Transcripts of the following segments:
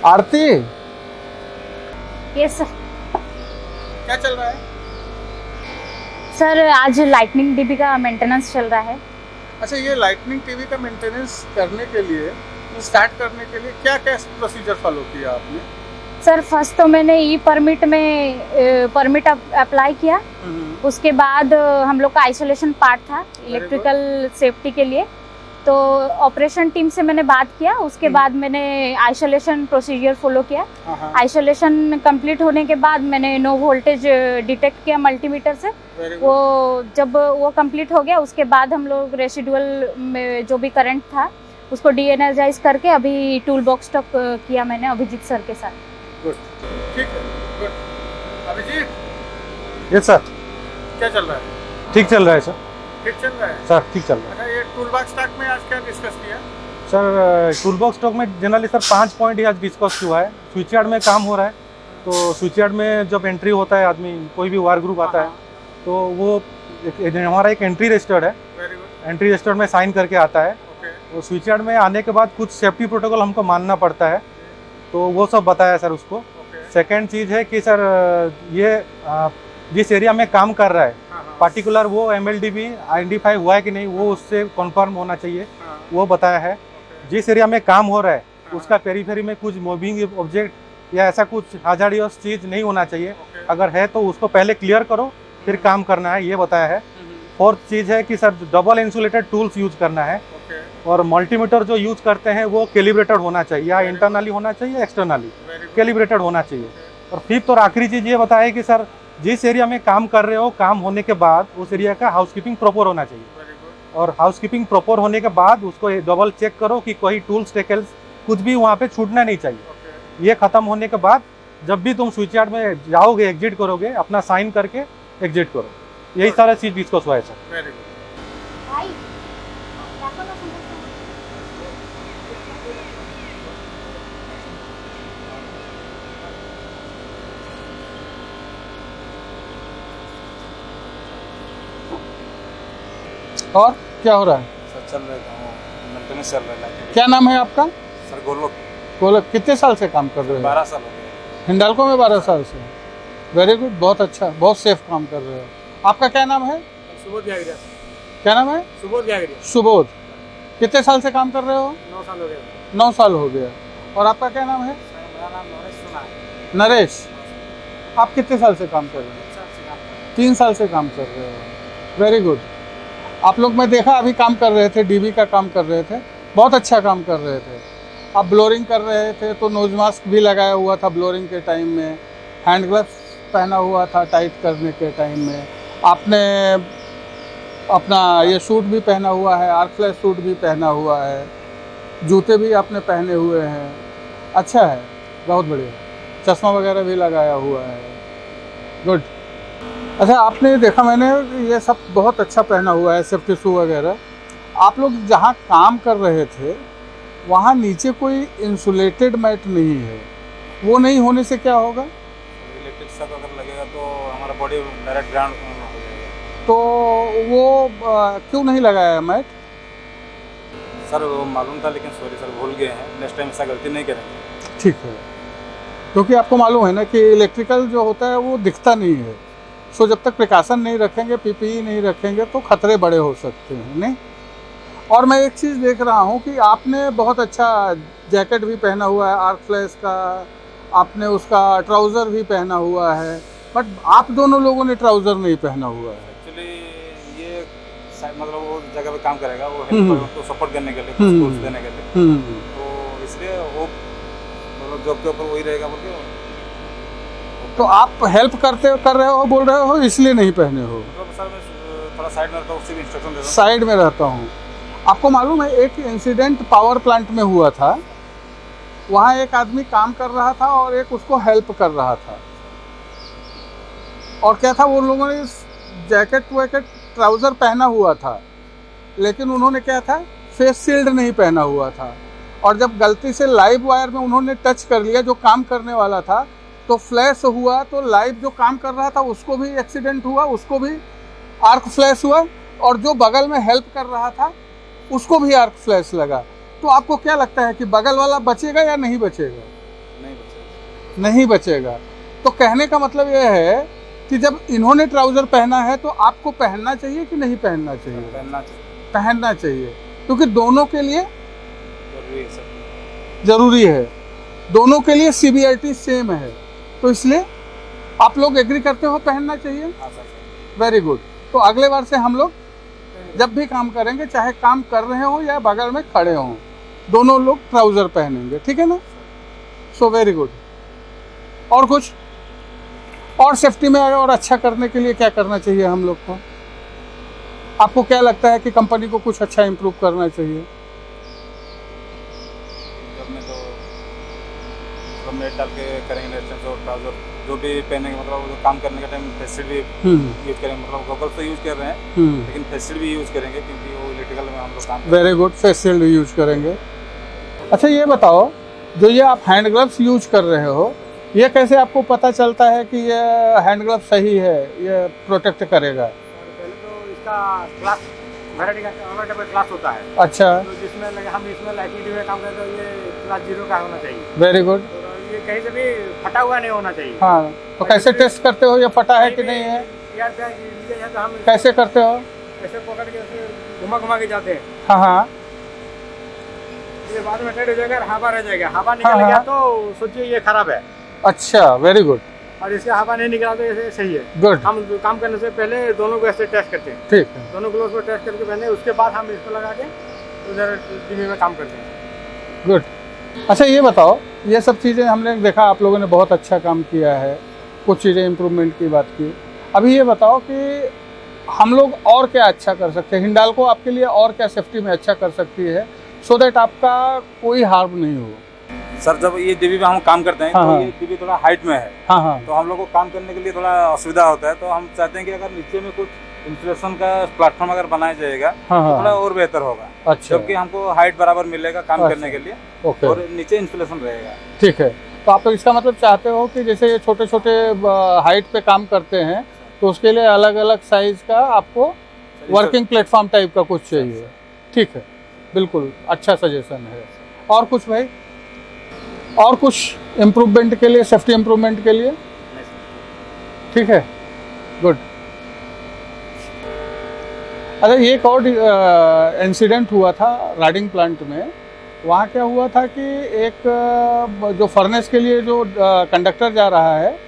आरती, yes sir. क्या चल रहा है? सर आज लाइटनिंग डीबी का मेंटेनेंस चल रहा है। अच्छा, ये लाइटनिंग टीवी का मेंटेनेंस करने के लिए, स्टार्ट करने के लिए क्या क्या प्रोसीजर फॉलो किया आपने? सर फर्स्ट तो मैंने ई परमिट में परमिट अप्लाई किया। उसके बाद हम लोग का आइसोलेशन पार्ट था इलेक्ट्रिकल सेफ्टी के लिए, तो ऑपरेशन टीम से मैंने बात किया। उसके बाद मैंने आइसोलेशन प्रोसीजर फॉलो किया। आइसोलेशन कंप्लीट होने के बाद मैंने नो वोल्टेज डिटेक्ट किया मल्टीमीटर से। वो जब वो कंप्लीट हो गया उसके बाद हम लोग रेसिडुअल में जो भी करंट था उसको डी एनर्जाइज करके अभी टूल बॉक्स तक किया मैंने अभिजीत सर के साथ। गुड, ठीक है, गुड। Abhijit, yes sir. क्या चल रहा है? ठीक चल रहा है सर। ठीक चल रहा है सर, ठीक चल रहा है। अच्छा, ये टूल बॉक्स स्टॉक में आज क्या डिस्कस किया? सर टूल बॉक्स स्टॉक में जनरली सर 5 पॉइंट ही आज डिस्कस हुआ है। स्विच यार्ड में काम हो रहा है, तो स्विच यार्ड में जब एंट्री होता है आदमी, कोई भी वार ग्रुप आता है तो वो हमारा एक एंट्री रजिस्टर्ड है। Very good. एंट्री रजिस्टर्ड में साइन करके आता है। तो स्विच यार्ड में आने के बाद कुछ सेफ्टी प्रोटोकॉल हमको मानना पड़ता है, तो वो सब बताया सर उसको। सेकेंड चीज़ है कि सर ये जिस एरिया में काम कर रहा है पार्टिकुलर वो MLDB आइडेंटिफाई हुआ है कि नहीं, वो उससे कन्फर्म होना चाहिए, वो बताया है। जिस एरिया में काम हो रहा है उसका पेरीफेरी में कुछ मूविंग ऑब्जेक्ट या ऐसा कुछ हाजार्डियस चीज़ नहीं होना चाहिए। अगर है तो उसको पहले क्लियर करो फिर काम करना है, ये बताया है। फोर्थ चीज़ है कि sir double insulated tools use करना है, और मल्टीमीटर जो यूज करते हैं वो कैलिब्रेटेड होना चाहिए, या इंटरनली होना चाहिए एक्सटर्नली कैलिब्रेटेड होना चाहिए। और फिफ्थ और आखिरी चीज़ ये बताया है कि सर जिस एरिया में काम कर रहे हो, काम होने के बाद उस एरिया का हाउसकीपिंग प्रॉपर होना चाहिए, और हाउसकीपिंग प्रॉपर होने के बाद उसको डबल चेक करो कि कोई टूल्स टेकल्स कुछ भी वहाँ पे छूटना नहीं चाहिए। ये खत्म होने के बाद जब भी तुम स्विच यार्ड में जाओगे, एग्जिट करोगे, अपना साइन करके एग्जिट करो। यही सारा चीज़ डिस्कस हुआ है सर। Very good. और क्या हो रहा है? सर चल रहा है, मेंटेनेंस चल रहा है। क्या नाम है आपका? सर गोलोक। गोलक, कितने साल से काम कर रहे हो? 12 साल हो गए। हिंडाल्को में 12 साल से। वेरी गुड, बहुत अच्छा, बहुत सेफ काम कर रहे हो। आपका क्या नाम है? सुबोध ग्यागरिया। क्या नाम है? सुबोध ग्यागरिया। सुबोध। कितने साल से काम कर रहे हो? 9 साल हो गए। 9 साल हो गया। और आपका क्या नाम है? मेरा नाम नरेश सुना है। नरेश। आप कितने साल से काम कर रहे हो? 3 साल से काम कर रहे हो। Very good. आप लोग मैं देखा अभी काम कर रहे थे, डीबी का काम कर रहे थे, बहुत अच्छा काम कर रहे थे। आप ब्लोरिंग कर रहे थे तो नोज मास्क भी लगाया हुआ था ब्लोरिंग के टाइम में, हैंड ग्लव्स पहना हुआ था टाइट करने के टाइम में, आपने अपना ये सूट भी पहना हुआ है, आर्क फ्लैश सूट भी पहना हुआ है, जूते भी आपने पहने हुए हैं। अच्छा है, बहुत बढ़िया। चश्मा वगैरह भी लगाया हुआ है। गुड। अच्छा, आपने देखा मैंने ये सब बहुत अच्छा पहना हुआ है, सेफ्टी शू वगैरह। आप लोग जहाँ काम कर रहे थे वहाँ नीचे कोई इंसुलेटेड मैट नहीं है, वो नहीं होने से क्या होगा? इलेक्ट्रिक शॉक अगर लगेगा तो हमारा बॉडी डायरेक्ट ग्राउंड हो जाएगा। तो वो क्यों नहीं लगाया मैट? सर वो मालूम था, लेकिन सॉरी सर भूल गए हैं, नेक्स्ट टाइम ऐसा गलती नहीं करेंगे। ठीक है, क्योंकि आपको मालूम है ना कि इलेक्ट्रिकल जो होता है वो दिखता नहीं है, सो जब तक प्रिकॉशन नहीं रखेंगे, PPE नहीं रखेंगे तो खतरे बड़े हो सकते हैं, नहीं? और मैं एक चीज़ देख रहा हूँ कि आपने बहुत अच्छा जैकेट भी पहना हुआ है आर्क फ्लैश का, आपने उसका ट्राउज़र भी पहना हुआ है, बट आप दोनों लोगों ने ट्राउज़र नहीं पहना हुआ है। एक्चुअली ये मतलब वो जगह पे काम करेगा, वो हेल्प को सपोर्ट करने के लिए, कुछ टूल्स देने के लिए, तो इसलिए वो मतलब जॉब के ऊपर वही रहेगा बोल के। तो आप हेल्प कर रहे हो, बोल रहे हो, इसलिए नहीं पहने हो? मतलब सर मैं थोड़ा साइड में रहता हूँ, उससे भी इंस्ट्रक्शन देता हूँ। साइड में रहता हूँ। आपको मालूम है एक इंसिडेंट पावर प्लांट में हुआ था, वहाँ एक आदमी काम कर रहा था और एक उसको हेल्प कर रहा था, और क्या था, वो लोगों ने जैकेट वैकेट ट्राउज़र पहना हुआ था, लेकिन उन्होंने क्या था, फेस शील्ड नहीं पहना हुआ था, और जब गलती से लाइव वायर में उन्होंने टच कर लिया जो काम करने वाला था, तो फ्लैश हुआ, तो लाइव जो काम कर रहा था उसको भी एक्सीडेंट हुआ, उसको भी आर्क फ्लैश हुआ, और जो बगल में हेल्प कर रहा था उसको भी आर्क फ्लैश लगा। तो आपको क्या लगता है कि बगल वाला बचेगा या नहीं बचेगा? नहीं बचेगा। तो कहने का मतलब यह है कि जब इन्होंने ट्राउज़र पहना है तो आपको पहनना चाहिए कि नहीं पहनना चाहिए? पहनना चाहिए, पहनना चाहिए, क्योंकि दोनों के लिए जरूरी है सर। ज़रूरी है, दोनों के लिए सीबीआरटी सेम है, तो इसलिए आप लोग एग्री करते हो पहनना चाहिए? हाँ सर। Very good. तो अगले बार से हम लोग जब भी काम करेंगे, चाहे काम कर रहे हो या बगल में खड़े हों, दोनों लोग ट्राउज़र पहनेंगे, ठीक है ना? So very good. और कुछ और सेफ्टी में और अच्छा करने के लिए क्या करना चाहिए हम लोग को? आपको क्या लगता है कि कंपनी को कुछ अच्छा इम्प्रूव करना चाहिए? जब में तो नेट डाल के करेंगे, नेट सेंसर और ट्राउजर जो भी पहनेंगे, मतलब वो काम करने का टाइम फेस भी यूज करेंगे, मतलब गॉगल्स तो यूज कर रहे हैं लेकिन फेस शील्ड भी यूज करेंगे क्योंकि वो इलेक्ट्रिकल में हम लोग काम कर रहे हैं। Very good, face shield use करेंगे। अच्छा ये बताओ, जो ये आप हैंड ग्लव्स यूज कर रहे हो, ये कैसे आपको पता चलता है कि ये हैंड ग्लव सही है, ये प्रोटेक्ट करेगा? पहले तो इसका क्लास वैरायटी का अलग क्लास होता है, अच्छा, तो जिसमें हम इसमें लाइटिंग में काम करते हैं, ये क्लास 0 का होना चाहिए। Very good. तो ये कहीं से भी फटा हुआ नहीं होना चाहिए। हाँ, तो कैसे टेस्ट करते हो ये फटा है कि नहीं है? यार लीकेज है तो हम कैसे करते हो? ऐसे पकड़ के ऐसे घुमा के जाते हैं, हाँ हाँ, ये बाद में टाइट हो जाएगा, हवा रह जाएगा, हवा निकल गया तो सोचिए ये खराब है, अच्छा, वेरी गुड, और इससे हवा नहीं निकला तो ऐसे सही है। गुड, हम काम करने से पहले दोनों को ऐसे टेस्ट करते हैं, ठीक है, दोनों ग्लोव्स को टेस्ट करके पहने, उसके बाद हम इसको लगा के उधर टीवी में काम करते हैं। गुड। अच्छा ये बताओ, ये सब चीज़ें हमने देखा आप लोगों ने बहुत अच्छा काम किया है, कुछ चीज़ें इम्प्रूवमेंट की बात की। अभी ये बताओ कि हम लोग और क्या अच्छा कर सकते हैं, हिंडाल्को आपके लिए और क्या सेफ्टी में अच्छा कर सकती है, सो दैट आपका कोई हार्म नहीं हो? सर जब ये डीबी में हम काम करते हैं हाँ, तो हाँ। ये डीबी थोड़ा हाइट में है, हाँ हाँ, तो हम लोग को काम करने के लिए थोड़ा असुविधा होता है, तो हम चाहते हैं कि अगर नीचे में कुछ इंसुलेशन का प्लेटफॉर्म अगर बनाया जाएगा हाँ तो थोड़ा हाँ, और बेहतर होगा, अच्छा, जबकि हमको हाइट बराबर मिलेगा काम अच्छा। करने के लिए ओके, और नीचे इंसुलेशन रहेगा। ठीक है। तो आप इसका मतलब चाहते हो कि जैसे ये छोटे छोटे हाइट पे काम करते हैं तो उसके लिए अलग अलग साइज का आपको वर्किंग प्लेटफॉर्म टाइप का कुछ चाहिए, ठीक है, बिल्कुल अच्छा सजेशन है। और कुछ भाई, और कुछ इम्प्रूवमेंट के लिए, सेफ्टी इम्प्रूवमेंट के लिए? ठीक है, गुड। अच्छा एक और इंसिडेंट हुआ था राडिंग प्लांट में, वहाँ क्या हुआ था कि एक जो फर्नेस के लिए जो कंडक्टर जा रहा है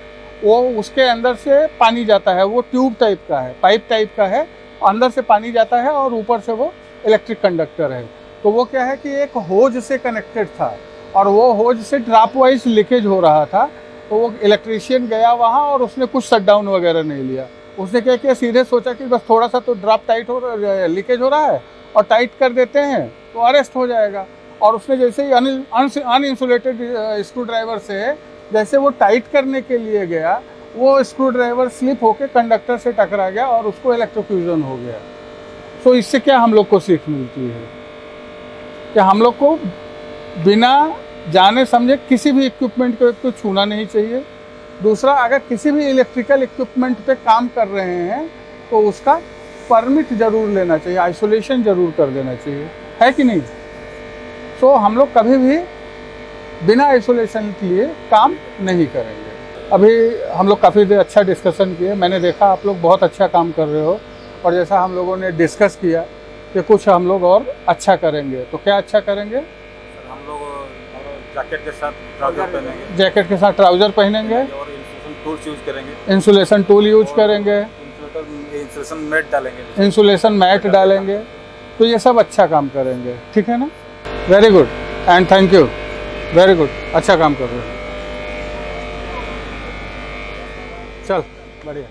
वो उसके अंदर से पानी जाता है, वो ट्यूब टाइप का है, पाइप टाइप का है, अंदर से पानी जाता है और ऊपर से वो इलेक्ट्रिक कंडक्टर है। तो वो क्या है कि एक होज से कनेक्टेड था और वो होज से ड्रॉप वाइज लीकेज हो रहा था, तो वो इलेक्ट्रीशियन गया वहाँ और उसने कुछ शट डाउन वगैरह नहीं लिया। उसने क्या किया, सीधे सोचा कि बस थोड़ा सा तो ड्रॉप टाइट हो रहा, लीकेज हो रहा है और टाइट कर देते हैं तो अरेस्ट हो जाएगा। और उसने जैसे ही अनइंसुलेटेड स्क्रू ड्राइवर से जैसे वो टाइट करने के लिए गया, वो स्क्रू ड्राइवर स्लिप होकर कंडक्टर से टकरा गया और उसको इलेक्ट्रोफ्यूजन हो गया। तो इससे क्या हम लोग को सीख मिलती है कि हम लोग को बिना जाने समझे किसी भी इक्विपमेंट को एक तो छूना नहीं चाहिए, दूसरा अगर किसी भी इलेक्ट्रिकल इक्विपमेंट पे काम कर रहे हैं तो उसका परमिट ज़रूर लेना चाहिए, आइसोलेशन ज़रूर कर देना चाहिए, है कि नहीं? तो हम लोग कभी भी बिना आइसोलेशन के लिए काम नहीं करेंगे। अभी हम लोग काफ़ी देर अच्छा डिस्कशन किए, मैंने देखा आप लोग बहुत अच्छा काम कर रहे हो और जैसा हम लोगों ने डिस्कस किया कि कुछ हम लोग और अच्छा करेंगे, तो क्या अच्छा करेंगे? सर हम लोग जैकेट के साथ ट्राउजर पहनेंगे, जैकेट के साथ ट्राउज़र पहनेंगे, और इंसुलेशन टूल्स यूज करेंगे, इंसुलेशन टूल यूज करेंगे, इंसुलेशन मैट डालेंगे, इंसुलेशन मैट डालेंगे, तो ये सब अच्छा काम करेंगे, ठीक है ना? Very good and thank you, very good, अच्छा काम कर रहे हो, चल बढ़िया।